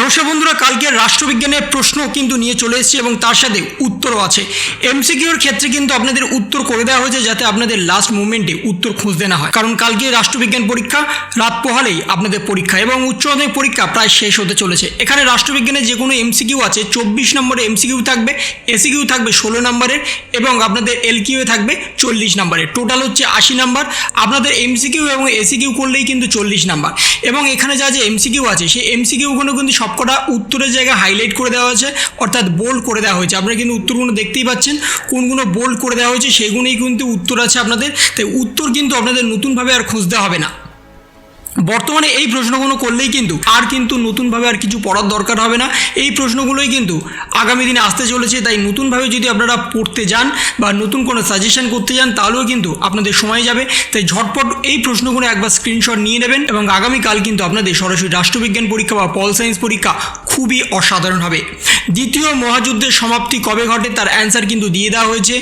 নমস্কার বন্ধুরা, কালকে রাষ্ট্রবিজ্ঞানের প্রশ্ন কিন্তু নিয়ে চলে এসেছি এবং তার সাথে উত্তরও আছে। এমসিকিউর ক্ষেত্রে কিন্তু আপনাদের উত্তর করে দেওয়া হয়েছে যাতে আপনাদের লাস্ট মোমেন্টে উত্তর খুঁজতে না হয়, কারণ কালকে রাষ্ট্রবিজ্ঞান পরীক্ষা রাত পোহালেই আপনাদের পরীক্ষা এবং উচ্চ মাধ্যমিক পরীক্ষা প্রায় শেষ হতে চলেছে। এখানে রাষ্ট্রবিজ্ঞানের যে কোনো এমসিকিউ আছে 24 নম্বরের এমসিকিউ থাকবে, এসিকিউ থাকবে 16 নম্বরের এবং আপনাদের এলকিউ থাকবে 40 নম্বরের। টোটাল হচ্ছে 80 নাম্বার। আপনাদের এমসিকিউ এবং এসিকিউ করলেই কিন্তু 40 নাম্বার। এবং এখানে যা যে এমসিকিউ আছে সেই এমসিকিউগুলো কিন্তু সবকটা উত্তরের জায়গায় হাইলাইট করে দেওয়া হয়েছে, অর্থাৎ বোল্ড করে দেওয়া হয়েছে। আপনারা কিন্তু উত্তরগুলো দেখতেই পাচ্ছেন কোনগুলো বোল্ড করে দেওয়া হয়েছে, সেগুলোই কিন্তু উত্তর আছে আপনাদের। তাই উত্তর কিন্তু আপনাদের নতুনভাবে আর খুঁজতে হবে না। বর্তমানে এই প্রশ্নগুলো করলেই কিন্তু নতুনভাবে আর কিছু পড়ার দরকার হবে না। এই প্রশ্নগুলোই কিন্তু আগামী দিনে আসতে চলেছে। তাই নতুনভাবে যদি আপনারা পড়তে যান বা নতুন কোনো সাজেশন করতে যান তাহলেও কিন্তু আপনাদের সময় যাবে। তাই ঝটপট এই প্রশ্নগুলো একবার স্ক্রিনশট নিয়ে নেবেন এবং আগামীকাল কিন্তু আপনাদের সরাসরি রাষ্ট্রবিজ্ঞান পরীক্ষা বা পল সায়েন্স পরীক্ষা খুবই অসাধারণ হবে। দ্বিতীয় মহাযুদ্ধের সমাপ্তি কবে ঘটে তার অ্যান্সার কিন্তু দিয়ে দেওয়া হয়েছে।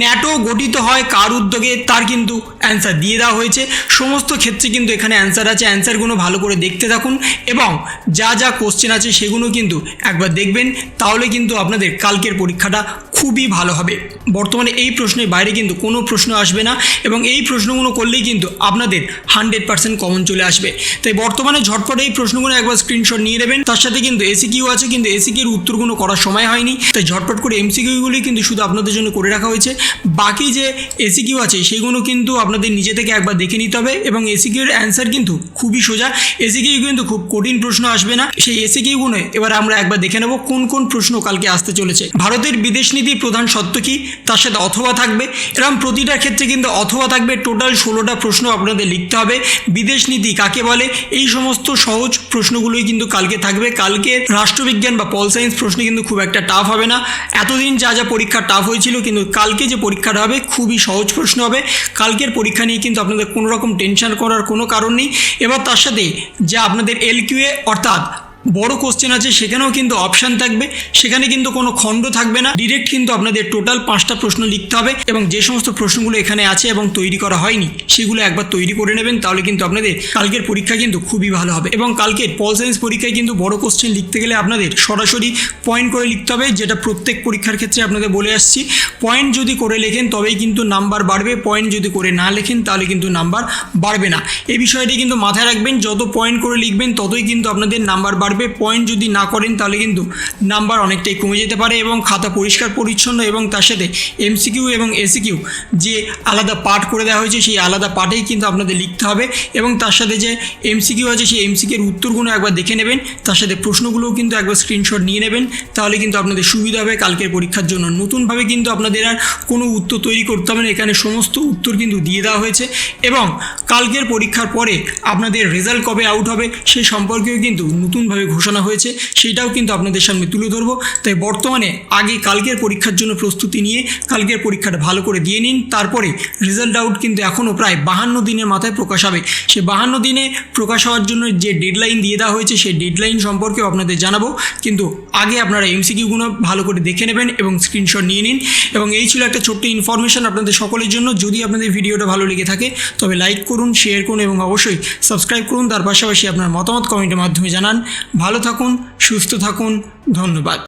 ন্যাটো গঠিত হয় কার উদ্যোগে তার কিন্তু অ্যান্সার দিয়ে দেওয়া হয়েছে। সমস্ত ক্ষেত্রে কিন্তু এখানে অ্যান্সার আছে। অ্যান্সারগুলো ভালো করে দেখতে থাকুন এবং যা যা কোশ্চেন আছে সেগুলো কিন্তু একবার দেখবেন, তাহলে কিন্তু আপনাদের কালকের পরীক্ষাটা খুবই ভালো হবে। বর্তমানে এই প্রশ্নের বাইরে কিন্তু কোনো প্রশ্ন আসবে না এবং এই প্রশ্নগুলো করলেই কিন্তু আপনাদের 100% কমন চলে আসবে। তাই বর্তমানে ঝটপট এই প্রশ্নগুলো একবার স্ক্রিনশট নিয়ে নেবেন। তার সাথে কিন্তু এসিকিউ আছে, কিন্তু এসিকিউর উত্তরগুলো করার সময় হয়নি, তাই ঝটপট করে এমসিকিউগুলি কিন্তু শুধু আপনাদের জন্য করে রাখা হয়েছে। বাকি যে এসিকিউ আছে সেগুলো কিন্তু আপনাদের নিজে থেকে একবার দেখে নিতে হবে এবং এসিকিউর অ্যান্সার কিন্তু খুবই সোজা। এসিকিউ কিন্তু খুব কঠিন প্রশ্ন আসবে না। সেই এসিকিউগুলো এবার আমরা একবার দেখে নেব কোন কোন প্রশ্ন কালকে আসতে চলেছে। ভারতের বিদেশ নীতির প্রধান সত্য কি, তার সাথে অথবা থাকবে। এরকম প্রতিটা ক্ষেত্রে কিন্তু অথবা থাকবে। টোটাল 16টা প্রশ্ন আপনাদের লিখতে হবে। বিদেশ নীতি কাকে বলে, এই সমস্ত সহজ প্রশ্নগুলোই কিন্তু কালকে থাকবে। কালকে রাষ্ট্রবিজ্ঞান বা পল সায়েন্স প্রশ্ন কিন্তু খুব একটা টাফ হবে না। এতদিন যা যা পরীক্ষা টাফ হয়েছিল, কিন্তু কালকে যে পরীক্ষাটা হবে খুবই সহজ প্রশ্ন হবে। কালকের পরীক্ষা নিয়ে কিন্তু আপনাদের কোনো রকম টেনশন করার কোনো কারণ নেই। এবার তার সাথে যা আপনাদের এলকিউএ অর্থাৎ বড় কোশ্চেন আছে সেখানেও কিন্তু অপশান থাকবে, সেখানে কিন্তু কোনো খণ্ড থাকবে না। ডিরেক্ট কিন্তু আপনাদের টোটাল 5টা প্রশ্ন লিখতে হবে এবং যে সমস্ত প্রশ্নগুলো এখানে আছে এবং তৈরি করা হয়নি সেগুলো একবার তৈরি করে নেবেন, তাহলে কিন্তু আপনাদের কালকের পরীক্ষা কিন্তু খুবই ভালো হবে। এবং কালকের পল সায়েন্স পরীক্ষায় কিন্তু বড় কোশ্চেন লিখতে গেলে আপনাদের সরাসরি পয়েন্ট করে লিখতে হবে, যেটা প্রত্যেক পরীক্ষার ক্ষেত্রে আপনাদের বলে আসছি। পয়েন্ট যদি করে লেখেন তবেই কিন্তু নাম্বার বাড়বে, পয়েন্ট যদি করে না লেখেন তাহলে কিন্তু নাম্বার বাড়বে না। এই বিষয়টি কিন্তু মাথায় রাখবেন, যত পয়েন্ট করে লিখবেন ততই কিন্তু আপনাদের নাম্বার বাড়বে। পয়েন্ট যদি না করেন তাহলে কিন্তু নাম্বার অনেকটাই কমে যেতে পারে। এবং খাতা পরিষ্কার পরিচ্ছন্ন এবং তার সাথে এমসিকিউ এবং এসিকিউ যে আলাদা পার্ট করে দেওয়া হয়েছে সেই আলাদা পার্টেই কিন্তু আপনাদের লিখতে হবে এবং তার সাথে যে এমসিকিউ আছে সেই এমসিকিউর উত্তরগুলো একবার দেখে নেবেন, তার সাথে প্রশ্নগুলোও কিন্তু একবার স্ক্রিনশট নিয়ে নেবেন, তাহলে কিন্তু আপনাদের সুবিধা হবে কালকের পরীক্ষার জন্য। নতুনভাবে কিন্তু আপনাদের আর কোনো উত্তর তৈরি করতে হবে না, এখানে সমস্ত উত্তর কিন্তু দিয়ে দেওয়া হয়েছে। এবং কালকের পরীক্ষার পরে আপনাদের রেজাল্ট কবে আউট হবে সেই সম্পর্কেও কিন্তু নতুনভাবে ঘোষণা হয়েছে, সেটাও কিন্তু আপনাদের সামনে তুলে ধরবো। তাই বর্তমানে আগে কালকের পরীক্ষার জন্য প্রস্তুতি নিয়ে কালকের পরীক্ষাটা ভালো করে দিয়ে নিন, তারপরে রেজাল্ট আউট কিন্তু এখনও প্রায় 52 দিনের মাথায় প্রকাশ হবে। সে 52 দিনে প্রকাশ হওয়ার জন্য যে ডেডলাইন দিয়ে দেওয়া হয়েছে সেই ডেডলাইন সম্পর্কেও আপনাদের জানাবো, কিন্তু আগে আপনারা এমসিকিউগুলো ভালো করে দেখে নেবেন এবং স্ক্রিনশট নিয়ে নিন। এবং এই ছিল একটা ছোট্ট ইনফরমেশন আপনাদের সকলের জন্য। যদি আপনাদের ভিডিওটা ভালো লেগে থাকে তবে লাইক করুন, শেয়ার করুন এবং অবশ্যই সাবস্ক্রাইব করুন। তার পাশাপাশি আপনার মতামত কমেন্টের মাধ্যমে জানান। ভালো থাকুন, সুস্থ থাকুন, ধন্যবাদ।